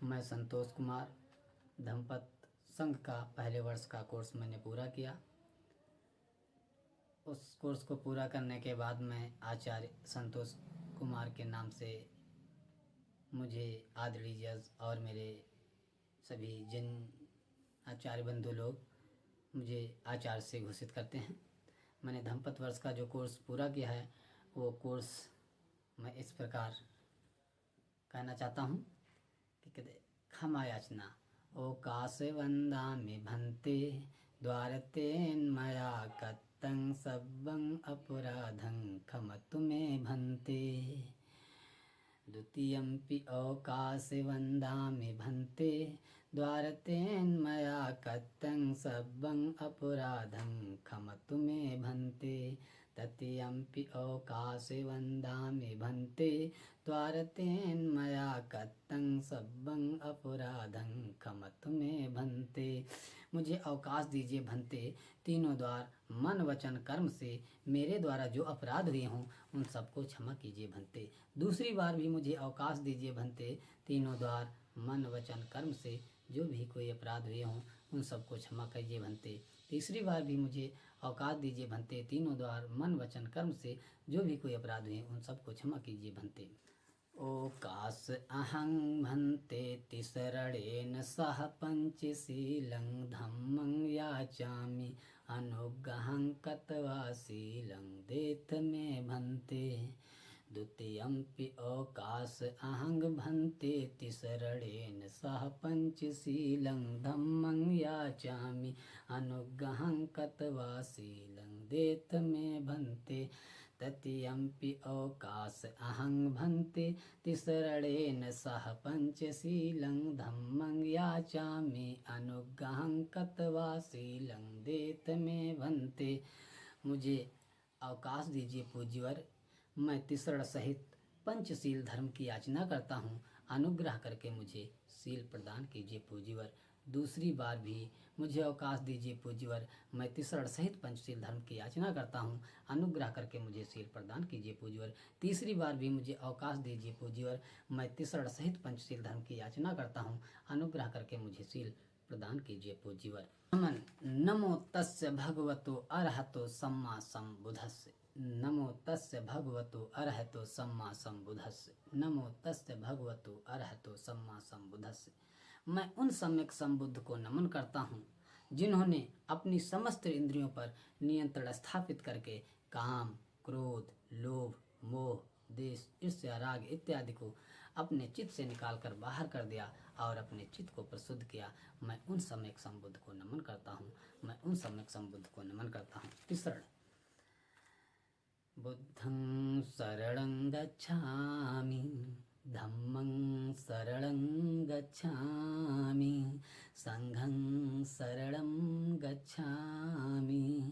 मैं संतोष कुमार धम्मपद संघ का पहले वर्ष का कोर्स मैंने पूरा किया। उस कोर्स को पूरा करने के बाद मैं आचार्य संतोष कुमार के नाम से मुझे आदरणीय जज और मेरे सभी जिन आचार्य बंधु लोग मुझे आचार्य से घोषित करते हैं। मैंने धम्मपद वर्ष का जो कोर्स पूरा किया है वो कोर्स मैं इस प्रकार कहना चाहता हूँ कि कहते क्षमा याचना ओकाश वंदामि भन्ते द्वारतेन्मया कत्तं सब्बं अपराधं क्षमतु मे भन्ते। द्वितीयम्पि अवकाशे वन्दामि भन्ते द्वारतेन्मया कत्तं सब्बं अपराधं क्षमतु मे भन्ते। तृतीयम्पि अवकाशे वन्दामि भन्ते द्वारतेन्मया कत्तं सब्बं अपराधं क्षमतु मे भन्ते। मुझे अवकाश दीजिए भन्ते, तीनों द्वार मन वचन कर्म से मेरे द्वारा जो अपराध हुए हों उन सबको क्षमा कीजिए भन्ते। दूसरी बार भी मुझे अवकाश दीजिए भन्ते, तीनों द्वार मन वचन कर्म से जो भी कोई अपराध हुए हों उन सबको क्षमा कीजिए भन्ते। तीसरी बार भी मुझे अवकाश दीजिए भन्ते, तीनों द्वार मन वचन कर्म से जो भी कोई अपराध हुए उन सबको क्षमा कीजिए भन्ते। ओकाश अहं भन्ते तिसरणेन सह पंचशीलं धम्मं याचामि अनुग्रहं कृत्वा शीलं देत मे भन्ते। द्वितीयम्पि अवकाश अहं भन्ते तिसरणेन सह पंचशीलं धम्मं याचामि अनुग्रहं कृत्वा शीलं देत मे भन्ते। तृतीयम्पि अवकाश अहं भन्ते तिसरणेन सह पंचशीलं धम्मं याचामि अनुग्रहं कृत्वा शीलं देत मे भन्ते। मुझे अवकाश दीजिए पूज्यवर, मैं तिसरण सहित पंचशील धर्म की याचना करता हूँ, अनुग्रह करके मुझे शील प्रदान कीजिए पूज्यवर। दूसरी बार भी मुझे अवकाश दीजिए पूज्यवर, मैं तिसरण सहित पंचशील धर्म की याचना करता हूँ, अनुग्रह करके मुझे शील प्रदान कीजिए पूज्यवर। तीसरी बार भी मुझे अवकाश दीजिए पूज्यवर, मैं तिसरण सहित पंचशील धर्म की याचना करता हूँ, अनुग्रह करके मुझे शील प्रदान कीजिए पूज्यवर। नमो तस्य भगवतो अरहतो सम्मा सम्बुद्धस्य। नमो तस्य भगवतो अरहतो सम्मा सम्बुद्धस्य। नमो तस्य भगवतो अरहतो सम्मा सम्बुद्धस्य। मैं उन सम्यक संबुद्ध को नमन करता हूँ जिन्होंने अपनी समस्त इंद्रियों पर नियंत्रण स्थापित करके काम, क्रोध, लोभ, मोह, देश, ईर्ष्या, राग इत्यादि को अपने चित्त से निकालकर बाहर कर दिया और अपने चित्त को प्रशुद्ध किया। मैं उन सम्यक संबुद्ध को नमन करता हूँ। मैं उन सम्यक संबुद्ध को नमन करता हूँ। तीसरा, बुद्धं शरणं गच्छामि, धम्मं शरणं गच्छामि, संघं शरणं गच्छामि।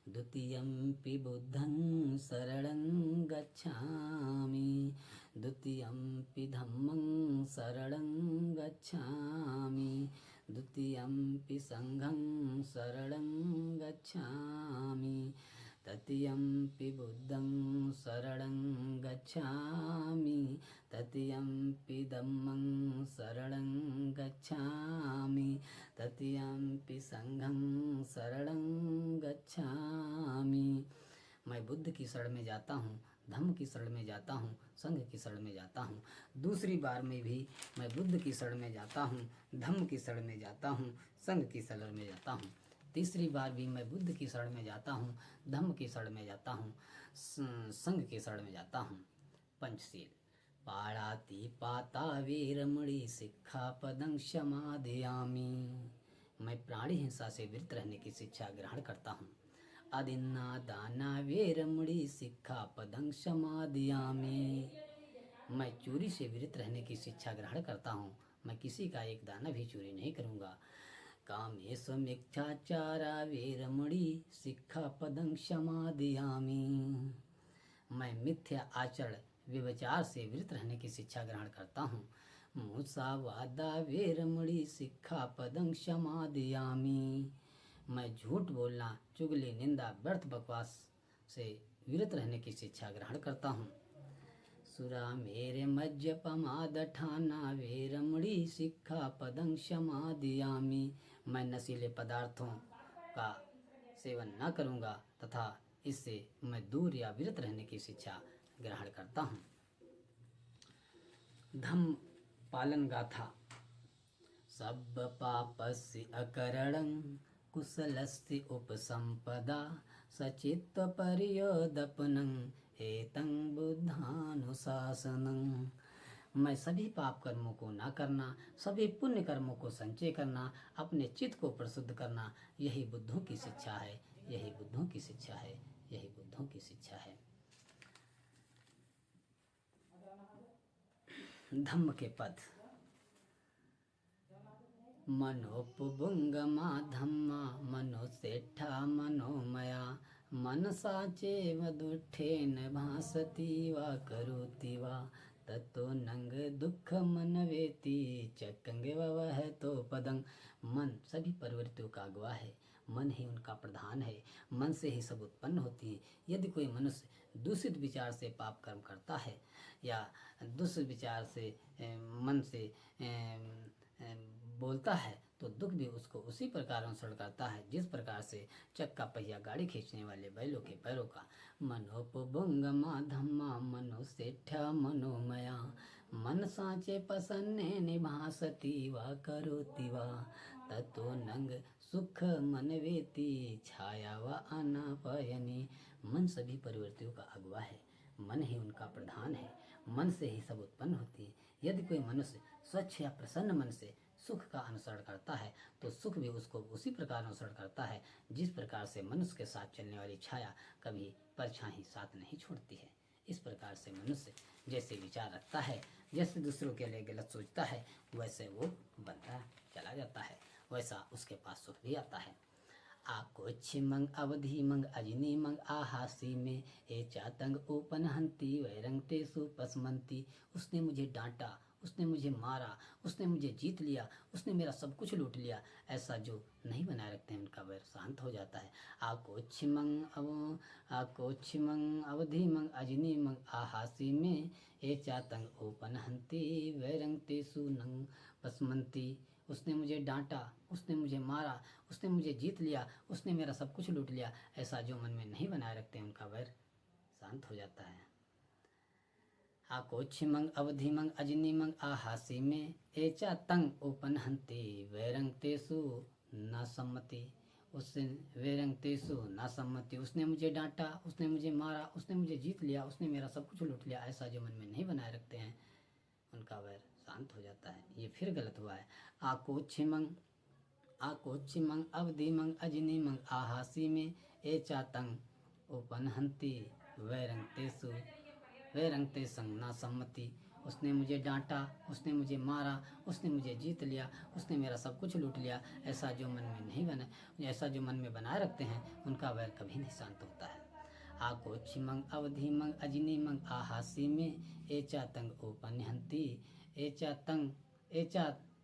द्वितीयम्पि बुद्धं शरणं गच्छामि, द्वितीयम्पि धम्मं शरणं गच्छामि, द्वितीयम्पि संघं शरणं गच्छामि, तृतीयम्पि बुद्धं शरणं गच्छामि, तृतीयम्पि धम्मं शरणं गच्छामि, तृतीयम्पि संघं शरणं गच्छामि। मैं बुद्ध की शरण में जाता हूँ, धम्म की शरण में जाता हूँ, संघ की शरण में जाता हूँ। दूसरी बार में भी मैं बुद्ध की शरण में जाता हूँ, धम्म की शरण में जाता हूँ, संघ की शरण में जाता हूँ। तीसरी बार भी मैं बुद्ध की शरण में जाता हूँ, धम्म की शरण में जाता हूँ, संघ की शरण में जाता हूँ। पंचशील पाणातिपाता वीरमणि सिक्खापदं समादयामि। मैं प्राणी हिंसा से विरत रहने की शिक्षा ग्रहण करता हूँ। अदिन्ना दाना वीरमणि सिक्खापदं समादयामि। मैं चोरी से विरत रहने की शिक्षा ग्रहण करता हूँ। मैं किसी का एक दाना भी चोरी नहीं करूँगा। कामेशमिच्छाचारा वीरमणि सिक्खापदं समादयामि। मैं मिथ्या आचरण व्यभिचार से विरत रहने की शिक्षा ग्रहण करता हूँ। मुसावादा वीरमणि सिक्खापदं समादयामि। मैं झूठ बोलना, चुगली, निंदा, व्यर्थ बकवास से विरत रहने की शिक्षा ग्रहण करता हूँ। सुरा मेरे मज्ज पमाद ठाना वेरमणि शिक्षा पदं क्षमादियामि। मैं नशीले पदार्थों का सेवन न करूँगा तथा इससे मैं दूर या विरत रहने की शिक्षा ग्रहण करता हूँ। धम्म पालन गाथा। सब पापस्य अकरणं कुशलस्य उपसंपदा सचित्त पर्योदपनं एतं बुद्धानुशासनं। मैं सभी पाप कर्मों को ना करना, सभी पुण्य कर्मों को संचय करना, अपने चित्त को प्रशुद्ध करना, यही बुद्धों की शिक्षा है, यही बुद्धों की शिक्षा है, यही बुद्धों की शिक्षा है। धम्म के पद। मनोपभुंगमा धम्मा मनोसेठा मनोमया मनसा चैव दुष्ठेन भासति वा करोति वा ततो नंग दुख मन वेति चक्कंग वह तो पदं। मन सभी प्रवृत्तियों का अगुआ है, मन ही उनका प्रधान है, मन से ही सब उत्पन्न होती है। यदि कोई मनुष्य दूषित विचार से पाप कर्म करता है या दूषित विचार से मन से बोलता है तो दुख भी उसको उसी प्रकार अनुसरण करता है जिस प्रकार से चक्का पहिया गाड़ी खींचने वाले बैलों के पैरों का। मनोपभुंगमा धम्मा मनोसेठा मनोमया मन साचे पसन्ने निभासति वा करोति वा ततो नंग सुख मन वेति छाया व अनापयनी। मन सभी प्रवृत्तियों का अगुआ है, मन ही उनका प्रधान है, मन से ही सब उत्पन्न होती है। यदि कोई मनुष्य स्वच्छ या प्रसन्न मन से सुख का अनुसरण करता है तो सुख भी उसको उसी प्रकार अनुसरण करता है जिस प्रकार से मनुष्य के साथ चलने वाली छाया कभी परछाई साथ नहीं छोड़ती है। इस प्रकार से मनुष्य जैसे विचार रखता है, जैसे दूसरों के लिए गलत सोचता है, वैसे वो बनता चला जाता है, वैसा उसके पास सुख भी आता है। आकोच्छि मंग अवधि मंग अजनी मंग आहासी में ए चातंग ओपन हंती वैरंग तेसु पसमंती। उसने मुझे डांटा, उसने मुझे मारा, उसने मुझे जीत लिया, उसने मेरा सब कुछ लूट लिया, ऐसा जो नहीं बनाए रखते हैं उनका वैर शांत हो जाता है। आकोच्छि मंग अवधि मंग अजनी मंग आहासी में ए चातंग ओपन हंती वैरंग तेसु नंग पसमंती। उसने मुझे डांटा, उसने मुझे मारा, उसने मुझे जीत लिया, उसने मेरा सब कुछ लूट लिया, ऐसा जो मन में नहीं बनाए रखते उनका वैर शांत हो जाता है। आकोच्छि मंग अवधि मंग अजनी मंग आहासी में एचा तंग ओपन हंते वैरंग तेसु न सम्मति। उससे वैरंग तेसु न सम्मति। उसने मुझे डांटा, उसने मुझे मारा, उसने मुझे जीत लिया, उसने मेरा सब कुछ लूट लिया, ऐसा जो मन में नहीं बनाए रखते हैं उनका वैर शांत हो जाता है। ये फिर गलत हुआ है। आकोच्छि मंग अवधि मंग अजनी मंग आहासी में एचा तंग ओपन हंती वैरंग तेसंग ना सम्मति। उसने मुझे डांटा, उसने मुझे मारा, उसने मुझे जीत लिया, उसने मेरा सब कुछ लूट लिया, ऐसा जो मन में नहीं बना, ऐसा जो मन में बनाए रखते हैं उनका वैर कभी नहीं शांत होता है। आकोच्छि मंग अवधि मंग अजनी मंग आहासी में एचा तंग ओपन हंती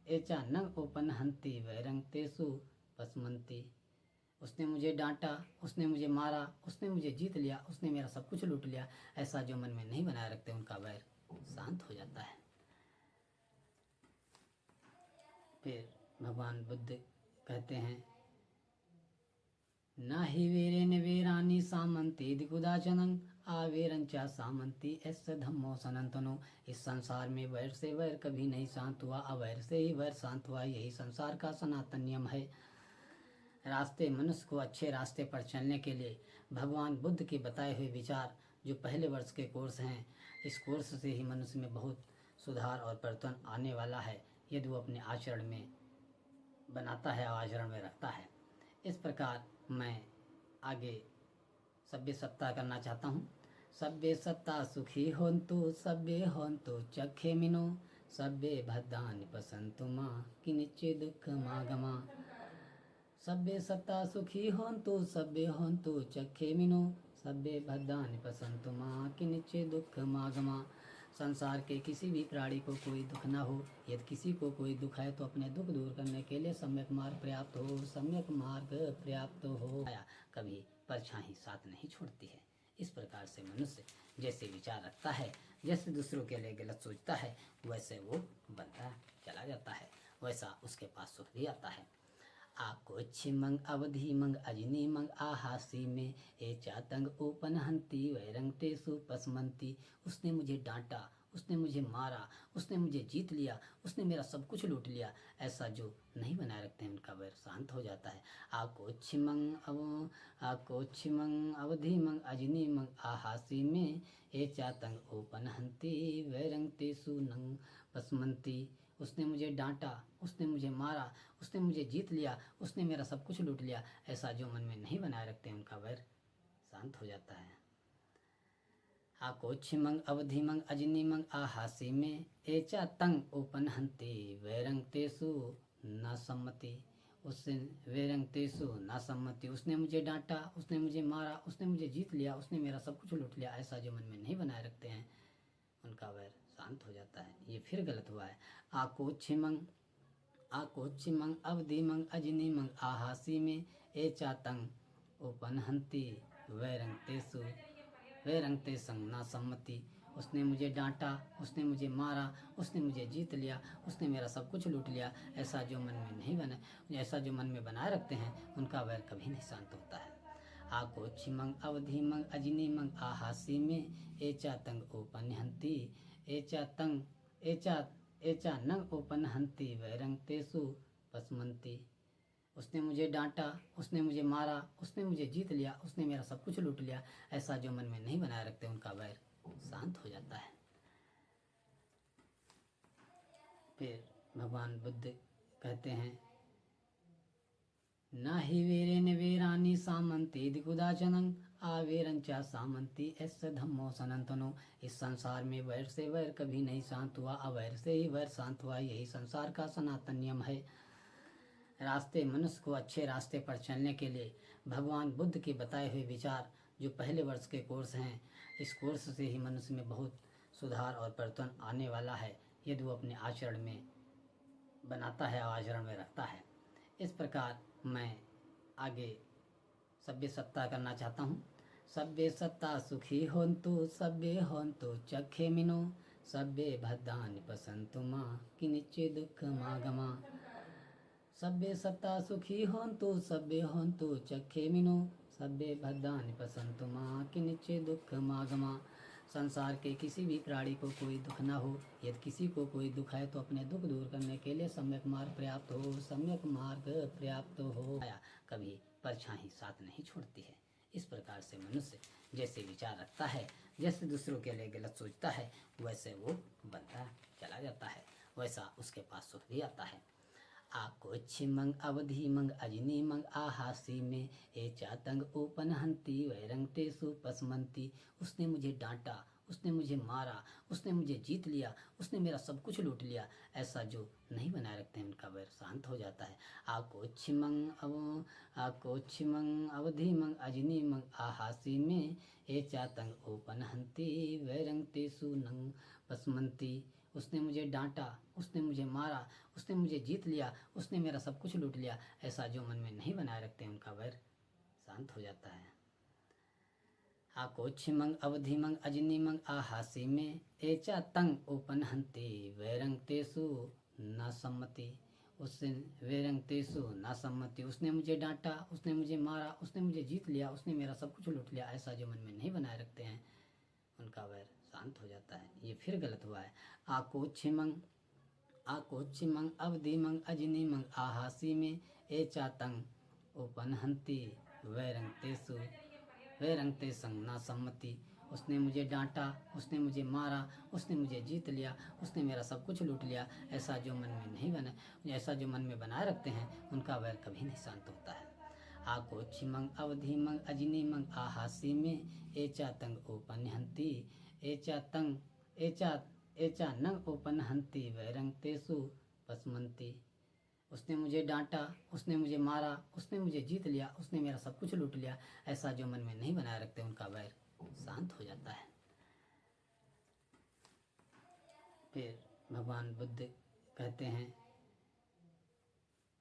एचा नंग ओपन हंती वैरंग तेसु पसमंती। उसने मुझे डांटा, उसने मुझे मारा, उसने मुझे जीत लिया, उसने मेरा सब कुछ लूट लिया, ऐसा जो मन में नहीं बनाए रखते उनका वैर शांत हो जाता है। फिर भगवान बुद्ध कहते हैं ना ही वीरेन वीरानी सामंती दिकुदाचनं आवेरंचा सामंती ऐसे धम्मो सनातनो। इस संसार में वैर से वैर कभी नहीं शांत हुआ, अवैर से ही वैर शांत हुआ, यही संसार का सनातन नियम है। रास्ते मनुष्य को अच्छे रास्ते पर चलने के लिए भगवान बुद्ध के बताए हुए विचार जो पहले वर्ष के कोर्स हैं, इस कोर्स से ही मनुष्य में बहुत सुधार और परिवर्तन आने वाला है यदि वो अपने आचरण में बनाता है और आचरण में रखता है। इस प्रकार मैं आगे सभ्य सत्ता करना चाहता हूँ। सभ्य सत्ता सुखी होन्तु सभ्य होन्तु चखे मिनो सभ्य भद्रानि पसंतु माँ किंचित् दुख मागमा। सभ्य सत्ता सुखी होन्तु सभ्य होन्तु चखे मिनो सभ्य भद्रानि पसंतु माँ किंचित् दुख मागमा। संसार के किसी भी प्राणी को कोई दुख ना हो, यदि किसी को कोई दुख है तो अपने दुख दूर करने के लिए सम्यक मार्ग पर्याप्त हो, सम्यक मार्ग पर्याप्त हो। कभी परछाई साथ नहीं छोड़ती है। इस प्रकार से मनुष्य जैसे विचार रखता है, जैसे दूसरों के लिए गलत सोचता है, वैसे वो बनता चला जाता है, वैसा उसके पास सुख भी आता है। आको छिमंग अवधि मंग अजनी मंग आहासी में ए चातंग ओपन हंती वैरंग तेसु पसमंती। उसने मुझे डांटा, उसने मुझे मारा, उसने मुझे जीत लिया, उसने मेरा सब कुछ लूट लिया, ऐसा जो नहीं बनाए रखते हैं उनका वैर शांत हो जाता है। आको छिमंग अवधि मंग अजनी मंग आहासी में ए चातंग ओपन हंती वैरंग तेसु नंग पसमंती। उसने मुझे डांटा, उसने मुझे मारा, उसने मुझे जीत लिया, उसने मेरा सब कुछ लूट लिया, ऐसा जो मन में नहीं बनाए रखते हैं उनका वैर शांत हो जाता है। आको छिमंग अवधि मंग अजनी मंग आहासी में एचा तंग ओपन हंते वैरंग तेसु न सम्मति। उससे वैरंग तेसु न सम्मति, उसने मुझे डांटा, उसने मुझे मारा, उसने मुझे जीत लिया, उसने मेरा सब कुछ लूट लिया, ऐसा जो मन में नहीं बनाए रखते हैं उनका वैर शांत हो जाता है। ये फिर गलत हुआ है। आको छिमंग अवधि मंग अजनी मंग आहासी में ए चातंग ओपन हंती वैरंग ते संग ना सम्मति। उसने मुझे डांटा, उसने मुझे मारा, उसने मुझे जीत लिया, उसने मेरा सब कुछ लूट लिया, ऐसा जो मन में नहीं बना, ऐसा जो मन में बनाए रखते हैं उनका वैर कभी नहीं शांत होता है। आको छिमंग अवधि मंग अजनी मंग आहासी में एचा तंग ओपन हंती एचा नंग ओपन हंती वैरंग तेसु पसमंती। उसने मुझे डांटा, उसने मुझे मारा, उसने मुझे जीत लिया, उसने मेरा सब कुछ लूट लिया, ऐसा जो मन में नहीं बनाए रखते उनका वैर शांत हो जाता है। फिर भगवान बुद्ध कहते हैं, न ही वीरेन वीरानी सामंती दिगुदाचनं आवेरंचा सामंती ऐसा धम्मो सनातनो। इस संसार में वैर से वैर कभी नहीं शांत हुआ, अवैर से ही वैर शांत हुआ, यही संसार का सनातन नियम है। रास्ते मनुष्य को अच्छे रास्ते पर चलने के लिए भगवान बुद्ध के बताए हुए विचार जो पहले वर्ष के कोर्स हैं, इस कोर्स से ही मनुष्य में बहुत सुधार और परिवर्तन आने वाला है, यदि वो अपने आचरण में बनाता है और आचरण में रखता है। इस प्रकार मैं आगे सभ्य सत्ता करना चाहता हूँ। सभ्य सत्ता सुखी होन्तु सभ्य होन्तु चखे मिनो सभ्य भद्दानि पसंतु माँ किनिचे दुख मागमा। सभ्य सत्ता सुखी होन्तु सभ्य होन्तु चखे मिनो सभ्य भद्दानि पसंतु माँ किनिचे दुख मागमा। संसार के किसी भी प्राणी को कोई दुख न हो, यदि किसी को कोई दुख है तो अपने दुख दूर करने के लिए सम्यक मार्ग पर्याप्त हो, सम्यक मार्ग पर्याप्त हो। कभी परछाई साथ नहीं छोड़ती है। इस प्रकार से मनुष्य जैसे विचार रखता है, जैसे दूसरों के लिए गलत सोचता है, वैसे वो बनता चला जाता है, वैसा उसके पास सुख भी आता है। आको छिमंग अवधि मंग अजनी मंग आहासी में ए चातंग ओपन हंती वैरंग तेसु पसमंती। उसने मुझे डांटा, उसने मुझे मारा, उसने मुझे जीत लिया, उसने मेरा सब कुछ लूट लिया, ऐसा जो नहीं बनाए रखते हैं उनका वैर शांत हो जाता है। आको छिमंग अवधि मंग अजनी मंग आहासी में ए चातंग ओपन हंती वैरंग तेसु नंग पसमंती। उसने मुझे डांटा, उसने मुझे मारा, उसने मुझे जीत लिया, उसने मेरा सब कुछ लूट लिया, ऐसा जो मन में नहीं बनाए रखते उनका वैर शांत हो जाता है। आको छिमंग अवधि मंग अजनी मंग आहासी में एचा तंग ओपन हंते वैरंग तेसु न सम्मति। उससे वैरंग तेसु न सम्मति। उसने मुझे डांटा, उसने मुझे मारा, उसने मुझे जीत लिया, उसने मेरा सब कुछ लूट लिया, ऐसा जो मन में नहीं बनाए रखते हैं उनका वैर शांत हो जाता है। ये फिर गलत हुआ है। आको छिमंग अवधि मंग अजनी मंग आहासी में ए चातंग ओपन हंती वैरंग ते संग ना सम्मति। उसने मुझे डांटा, उसने मुझे मारा, उसने मुझे जीत लिया, उसने मेरा सब कुछ लूट लिया, ऐसा जो मन में नहीं बना, ऐसा जो मन में बनाए रखते हैं उनका वैर कभी नहीं शांत होता है। आको छिमंग अवधि मंग अजनी मंग आहासी में एचा तंग ओपन हंती एचा नंग ओपन हंती वैरंग तेसु पसमंती। उसने मुझे डांटा, उसने मुझे मारा, उसने मुझे जीत लिया, उसने मेरा सब कुछ लूट लिया, ऐसा जो मन में नहीं बनाए रखते उनका वैर शांत हो जाता है। फिर भगवान बुद्ध कहते हैं,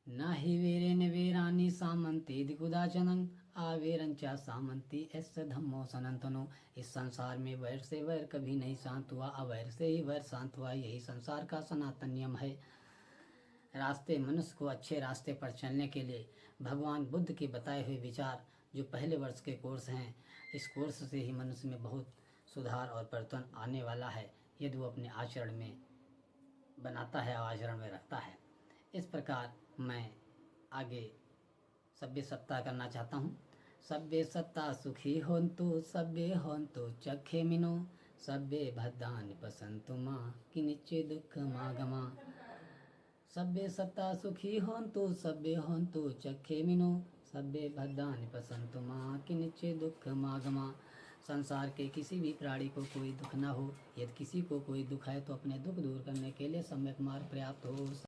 न ही वीरेन वीरानी सामंती दिगुदाचनं आवेरंचा सामंती ऐसे धम्मो सनातनो। इस संसार में वैर से वैर कभी नहीं शांत हुआ, अवैर से ही वैर शांत हुआ। यही संसार का सनातन नियम है। रास्ते मनुष्य को अच्छे रास्ते पर चलने के लिए भगवान बुद्ध के बताए हुए विचार जो पहले वर्ष के कोर्स हैं, इस कोर्स से ही मनुष्य में बहुत सुधार और परिवर्तन आने वाला है, यदि वो अपने आचरण में बनाता है और आचरण में रखता है। इस प्रकार मैं आगे सभ्य सत्ता करना चाहता हूँ। सभ्य सत्ता सुखी होन्तु सभ्य होन्तु चखे मिनो, सभ्य भद्रानि पसन्तु मां किंचित् दुःखमागमा। सभ्य सत्ता सुखी होन्तु सभ्य होन्तु चखे मिनो, सभ्य भद्रानि पसन्तु मां किंचित् दुःखमागमा। संसार के किसी भी प्राणी को कोई दुख न हो। यदि किसी को कोई दुख है तो अपने दुख दूर करने के लिए सम्यक मार्ग पर्याप्त हो।